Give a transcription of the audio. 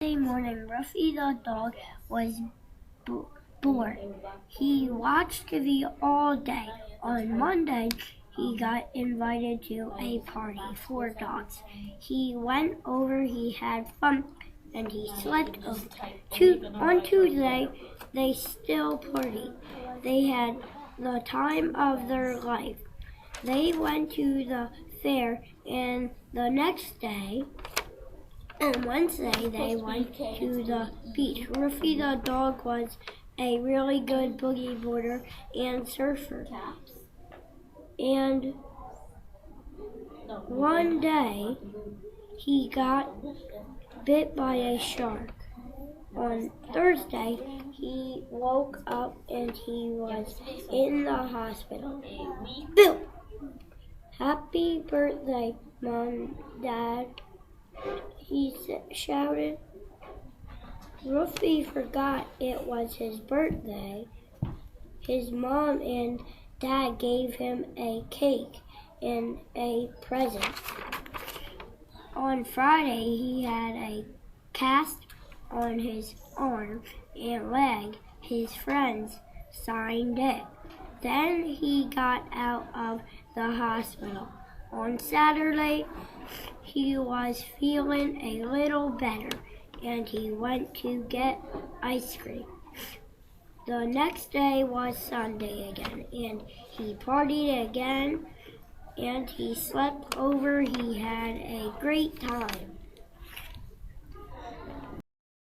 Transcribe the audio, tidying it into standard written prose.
Monday morning, Roofy the dog was bored. He watched TV all day. On Monday, he got invited to a party for dogs. He went over, he had fun, and he slept over. On Tuesday, they still partied. They had the time of their life. They went to the fair, and the next day, on Wednesday, they went to the beach. Roofy the dog was a really good boogie boarder and surfer. And one day, he got bit by a shark. On Thursday, he woke up and he was in the hospital. Bill! Happy birthday, Mom, Dad, he shouted. Roofy forgot it was his birthday. His mom and dad gave him a cake and a present. On Friday, he had a cast on his arm and leg. His friends signed it. Then he got out of the hospital. On Saturday, he was feeling a little better, and he went to get ice cream. The next day was Sunday again, and he partied again, and he slept over. He had a great time.